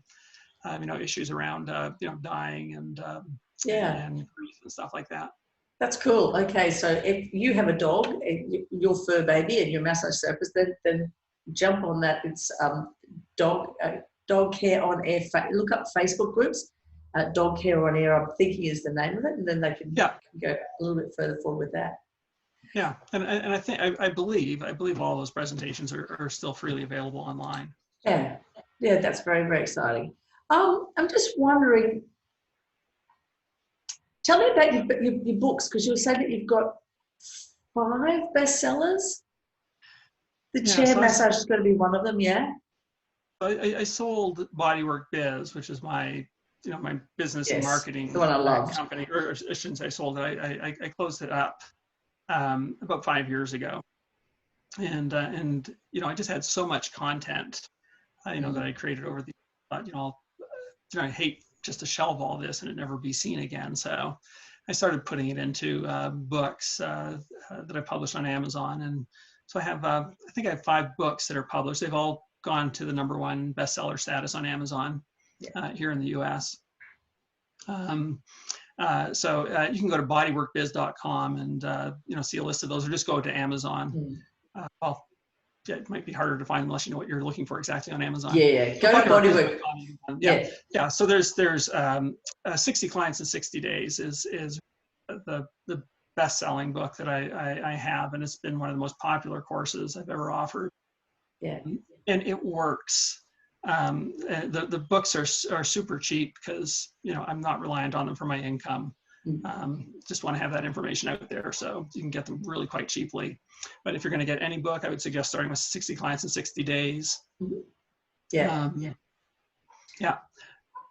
issues around, dying and grief and stuff like that. That's cool. Okay, so if you have a dog, your fur baby, and your massage therapist, then jump on that. It's Dog Care on Air. Look up Facebook groups. Dog Care on Air, I'm thinking, is the name of it, and then they can go a little bit further forward with that. Yeah, and I believe all those presentations are still freely available online. Yeah, that's very, very exciting. I'm just wondering, tell me about your books, because you were saying that you've got 5 bestsellers. The chair massage is going to be one of them, yeah? I sold Bodywork Biz, which is my my business and marketing the one I love. company, or I shouldn't say I sold it. I closed it up about 5 years ago, and I just had so much content that I created over the I hate just to shelve all this and it never be seen again. So I started putting it into books that I published on Amazon. And so I have, I think I have 5 books that are published. They've all gone to the #1 bestseller status on Amazon here in the US. So you can go to bodyworkbiz.com and see a list of those, or just go to Amazon. it might be harder to find unless you know what you're looking for exactly on Amazon. Yeah. Go to Bodywork. Yeah. So there's 60 Clients in 60 Days is the best-selling book that I have, and it's been one of the most popular courses I've ever offered. Yeah. And it works. And the books are super cheap because, you know, I'm not reliant on them for my income. Just want to have that information out there, so you can get them really quite cheaply. But if you're going to get any book, I would suggest starting with 60 Clients in 60 Days. Yeah. Yeah.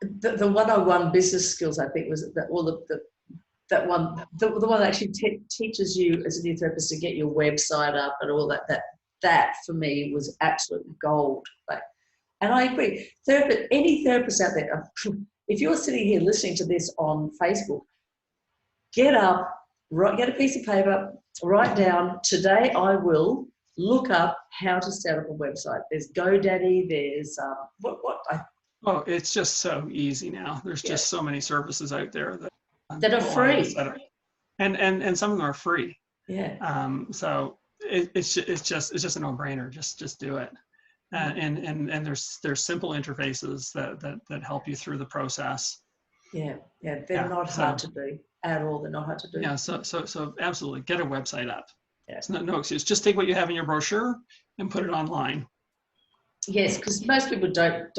The 101 business skills, I think, was that all the one that actually teaches you as a new therapist to get your website up and all that for me was absolute gold. And I agree. Any therapist out there, if you're sitting here listening to this on Facebook, get up, get a piece of paper, write down, today I will look up how to set up a website. There's GoDaddy, there's Oh, it's just so easy now. There's just so many services out there that are free. And some of them are free. Yeah. So it's just a no-brainer. Just do it. And there's simple interfaces that help you through the process. Yeah. They're not hard to do at all. They're not hard to do. Yeah. So absolutely get a website up. Yeah. It's no excuse. Just take what you have in your brochure and put it online. Yes, because most people don't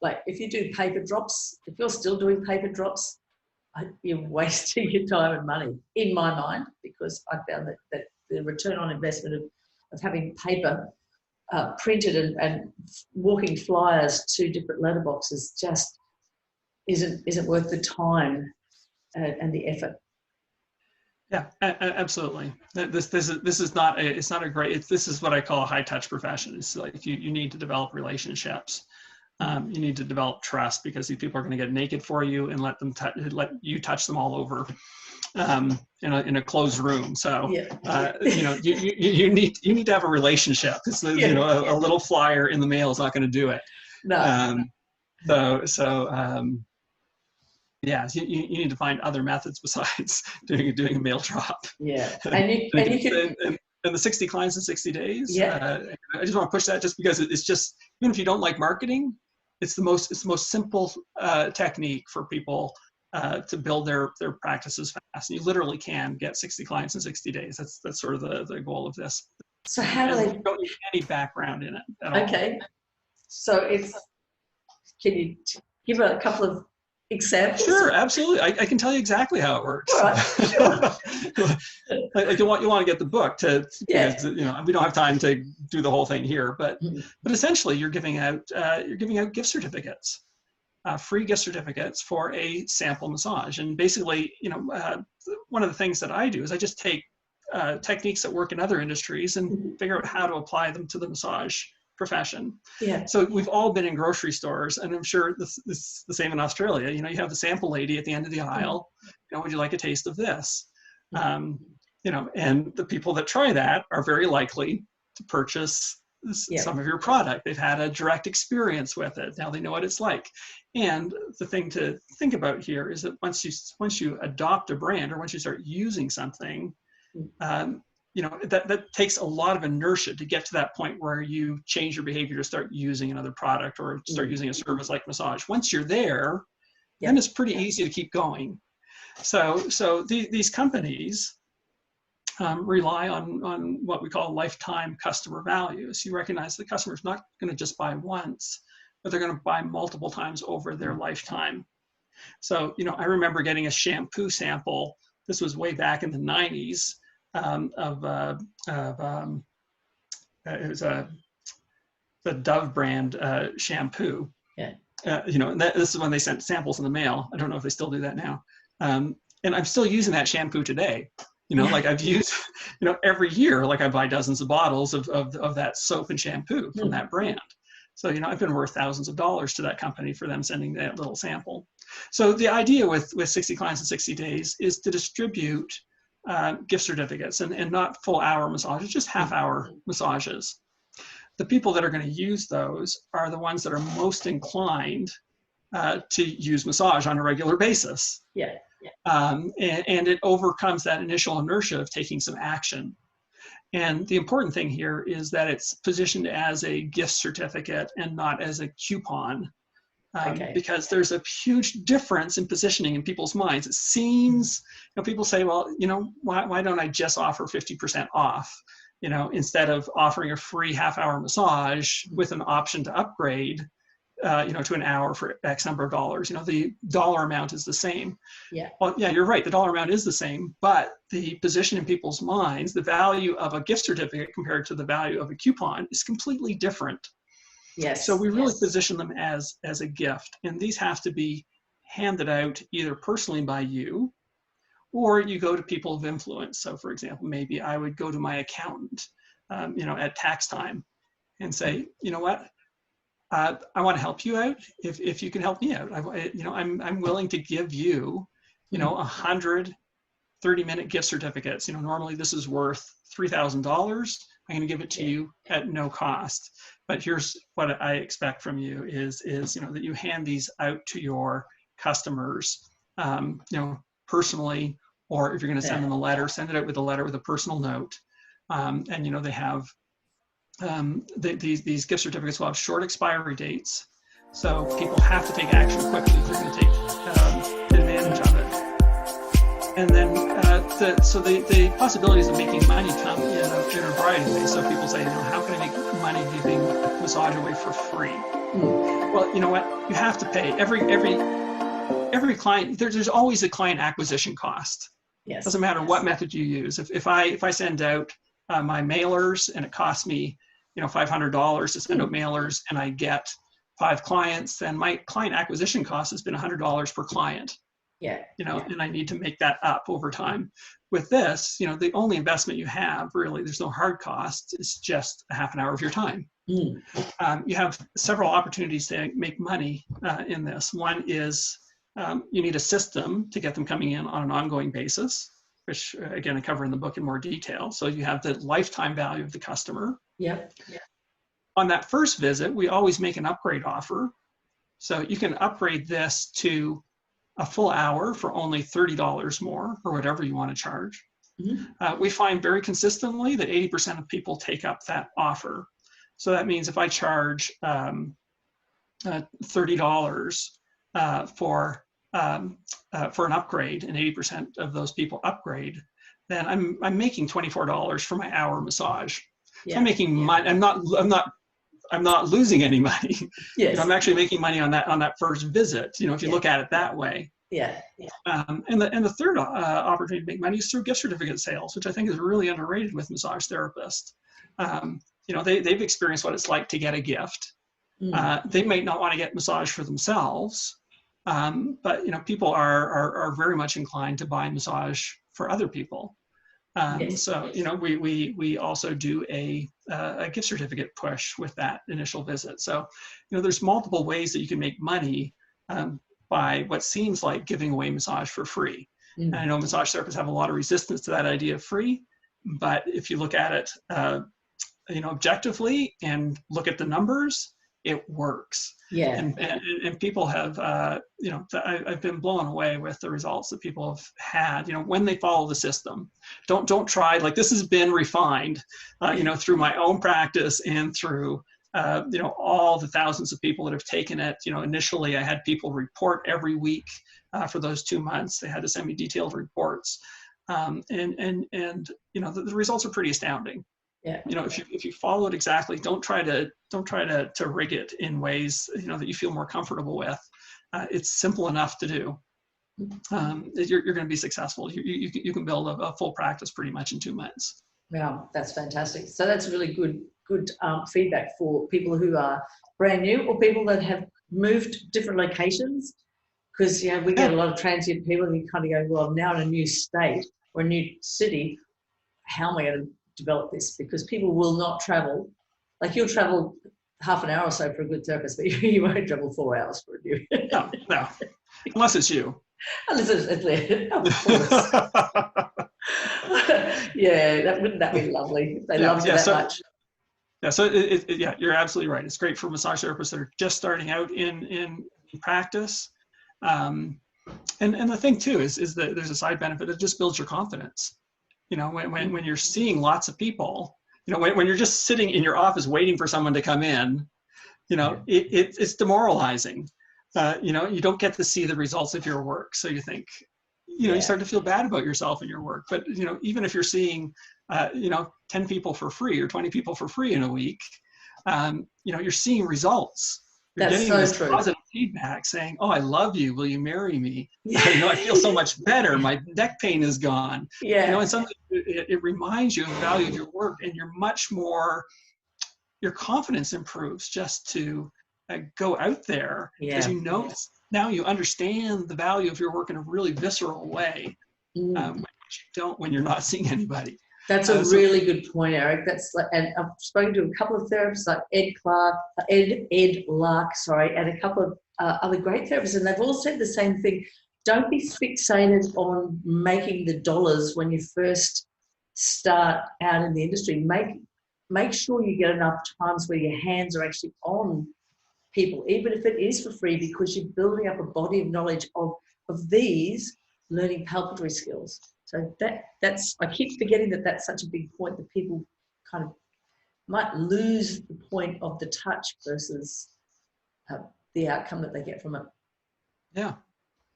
like, if you do paper drops, if you're still doing paper drops, you're wasting your time and money, in my mind, because I found that the return on investment of having paper printed and walking flyers to different letterboxes just isn't worth the time and the effort. Yeah, absolutely. This is not a great. This is what I call a high touch profession. It's like you need to develop relationships. You need to develop trust, because these people are going to get naked for you and let you touch them all over in a closed room. So you know, you need to have a relationship. It's you know, a little flyer in the mail is not going to do it. No. Yeah, you need to find other methods besides doing a mail drop. Yeah, and the 60 Clients in 60 Days. Yeah. I just want to push that, just because it's just, even if you don't like marketing, it's the most simple technique for people to build their practices fast. And you literally can get 60 Clients in 60 days. That's sort of the goal of this. So how do they? You don't need any background in it at all. Okay, so can you give a couple of examples? Sure, absolutely. I can tell you exactly how it works. All right, sure. Like you want to get the book because, you know, we don't have time to do the whole thing here, but essentially you're giving out gift certificates, free gift certificates for a sample massage. And basically, you know, one of the things that I do is I just take techniques that work in other industries and figure out how to apply them to the massage profession. Yeah. So we've all been in grocery stores, and I'm sure this is the same in Australia. You know, you have the sample lady at the end of the aisle. You know, would you like a taste of this? You know, and the people that try that are very likely to purchase some of your product. They've had a direct experience with it. Now they know what it's like. And the thing to think about here is that once you adopt a brand, or once you start using something, you know, that takes a lot of inertia to get to that point where you change your behavior to start using another product or start using a service like massage. Once you're there, then it's pretty easy to keep going. So these companies rely on what we call lifetime customer value. So you recognize the customer's not going to just buy once, but they're going to buy multiple times over their lifetime. So, you know, I remember getting a shampoo sample. This was way back in the 90s. It was the Dove brand shampoo. Yeah. You know, this is when they sent samples in the mail. I don't know if they still do that now. And I'm still using that shampoo today. You know, like I've used, you know, every year, like I buy dozens of bottles of that soap and shampoo from that brand. So, you know, I've been worth thousands of dollars to that company for them sending that little sample. So the idea with 60 Clients in 60 Days is to distribute gift certificates and not full hour massages, just half hour massages. The people that are going to use those are the ones that are most inclined to use massage on a regular basis. And it overcomes that initial inertia of taking some action. And the important thing here is that it's positioned as a gift certificate and not as a coupon, because there's a huge difference in positioning in people's minds. It seems, people say, well, why don't I just offer 50% off, instead of offering a free half-hour massage with an option to upgrade, to an hour for X number of dollars. The dollar amount is the same. Yeah. Well, yeah, you're right. The dollar amount is the same, but the position in people's minds, the value of a gift certificate compared to the value of a coupon is completely different. Yes. So we really position them as a gift, and these have to be handed out either personally by you, or you go to people of influence. So, for example, maybe I would go to my accountant, at tax time, and say, you know what? I want to help you out. If you can help me out, I'm willing to give you, 100 30-minute gift certificates. Normally this is worth $3,000. I'm going to give it to you at no cost. But here's what I expect from you is that you hand these out to your customers, personally, or if you're going to send them a letter, send it out with a letter with a personal note. And they have these gift certificates will have short expiry dates, so people have to take action quickly if they're going to take advantage of it. And then the possibilities of making money come in a variety of ways. So people say, how can I make money giving massage away for free? Well, you know what? You have to pay every client. There's always a client acquisition cost. Yes. Doesn't matter what method you use. If I send out my mailers and it costs me $500 to send out mailers and I get 5 clients, then my client acquisition cost has been $100 per client. And I need to make that up over time. With this, the only investment you have, really, there's no hard cost, it's just a half an hour of your time. You have several opportunities to make money in this. One is you need a system to get them coming in on an ongoing basis, which again, I cover in the book in more detail. So you have the lifetime value of the customer. On that first visit, we always make an upgrade offer. So you can upgrade this to a full hour for only $30 more, or whatever you want to charge. We find very consistently that 80% of people take up that offer. So that means if I charge $30 for an upgrade, and 80% of those people upgrade, then I'm making $24 for my hour massage. So I'm making money. I'm not losing any money. Yes. I'm actually making money on that first visit. If you look at it that way. And the third opportunity to make money is through gift certificate sales, which I think is really underrated with massage therapists. They've experienced what it's like to get a gift. They might not want to get massage for themselves, but people are very much inclined to buy massage for other people. So we also do a gift certificate push with that initial visit. So there's multiple ways that you can make money by what seems like giving away massage for free. And I know massage therapists have a lot of resistance to that idea of free, but if you look at it objectively and look at the numbers, it works. And people have I've been blown away with the results that people have had when they follow the system. Don't try, like, this has been refined through my own practice and through all the thousands of people that have taken it. Initially I had people report every week for those 2 months. They had to send me detailed reports, and the results are pretty astounding. If you follow it exactly, don't try to rig it in ways that you feel more comfortable with. It's simple enough to do. You're going to be successful. You can build a full practice pretty much in 2 months. Wow, that's fantastic. So that's really good feedback for people who are brand new, or people that have moved to different locations. Because we get a lot of transient people who kind of go, well, now in a new state or a new city, how am I going to develop this? Because people will not travel. Like, you'll travel half an hour or so for a good therapist, but you won't travel 4 hours for a new. No, unless it's you. Unless it's of course. Wouldn't that be lovely? They love you that much. So you're absolutely right. It's great for massage therapists that are just starting out in practice. And the thing too is that there's a side benefit. It just builds your confidence. When you're seeing lots of people, when you're just sitting in your office waiting for someone to come in, it's demoralizing. You don't get to see the results of your work. So you think, you start to feel bad about yourself and your work. But, even if you're seeing, 10 people for free or 20 people for free in a week, you're seeing results. You're That's getting so this true. positive feedback saying, oh, I love you. Will you marry me? I feel so much better. My neck pain is gone. And suddenly it reminds you of the value of your work, and you're much more, your confidence improves just to go out there, because now you understand the value of your work in a really visceral way, which you don't when you're not seeing anybody. That's a really good point, Eric. And I've spoken to a couple of therapists like Ed Lark, and a couple of other great therapists, and they've all said the same thing. Don't be fixated on making the dollars when you first start out in the industry. Make sure you get enough times where your hands are actually on people, even if it is for free, because you're building up a body of knowledge of these learning palpatory skills. So that's, I keep forgetting that's such a big point, that people kind of might lose the point of the touch versus the outcome that they get from it. Yeah.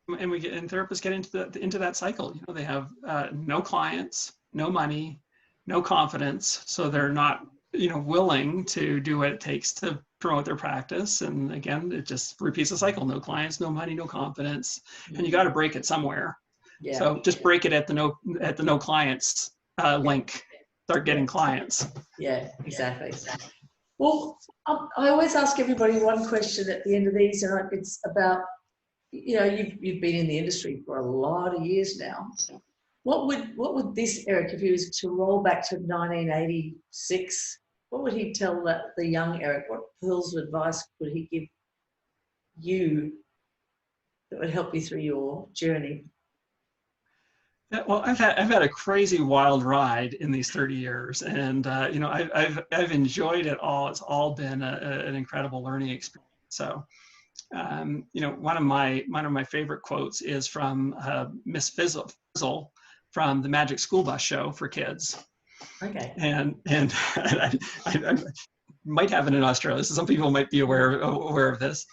And therapists get into that cycle. They have no clients, no money, no confidence. So they're not, willing to do what it takes to promote their practice. And again, it just repeats the cycle. No clients, no money, no confidence. And you got to break it somewhere. Yeah. So just break it at the no clients link. Start getting clients. Yeah, exactly. Well, I always ask everybody one question at the end of these, and it's about, you've been in the industry for a lot of years now. What would this Eric, if he was to roll back to 1986, what would he tell the young Eric? What pearls of advice would he give you that would help you through your journey? Yeah, well, I've had a crazy wild ride in these 30 years, and I've enjoyed it all. It's all been an incredible learning experience. So, one of my favorite quotes is from Miss Fizzle from the Magic School Bus Show for kids. Okay. And I might have it in Australia, so some people might be aware of this.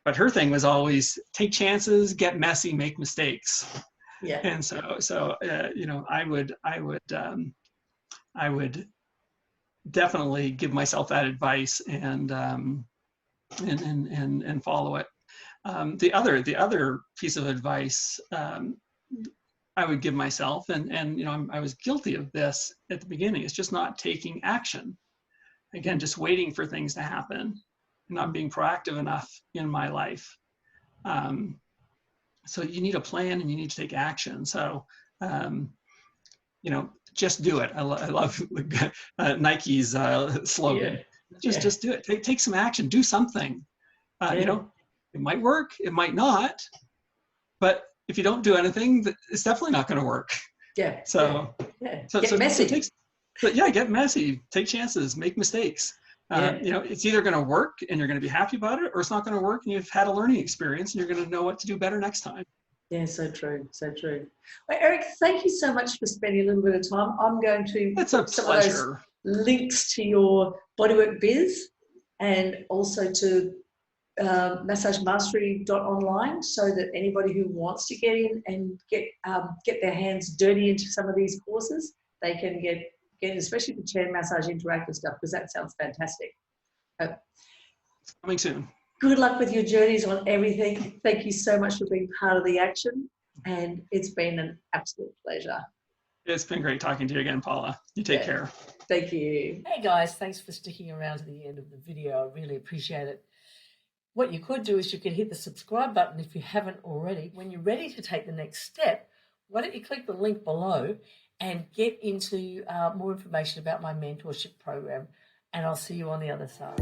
But her thing was always take chances, get messy, make mistakes. Yeah. And so I would definitely give myself that advice and follow it. The other piece of advice I would give myself, and I was guilty of this at the beginning, is just not taking action. Again, just waiting for things to happen, not being proactive enough in my life. So you need a plan and you need to take action. So, just do it. I love Nike's slogan. Yeah. Just do it. Take some action. Do something. It might work. It might not. But if you don't do anything, it's definitely not going to work. Yeah. So get messy. Get messy. Take chances. Make mistakes. It's either going to work and you're going to be happy about it, or it's not going to work and you've had a learning experience and you're going to know what to do better next time. Yeah, so true, so true. Well, Eric, thank you so much for spending a little bit of time. I'm going to put some of those links to your bodywork biz and also to massagemastery.online, so that anybody who wants to get in and get their hands dirty into some of these courses, they can get in, especially the chair massage interactive stuff, because that sounds fantastic. Coming soon. Good luck with your journeys on everything. Thank you so much for being part of the action, and it's been an absolute pleasure. It's been great talking to you again, Paula. You take care. Thank you. Hey guys, thanks for sticking around to the end of the video. I really appreciate it. What you could do is you could hit the subscribe button if you haven't already. When you're ready to take the next step, why don't you click the link below and get into more information about my mentorship program, and I'll see you on the other side.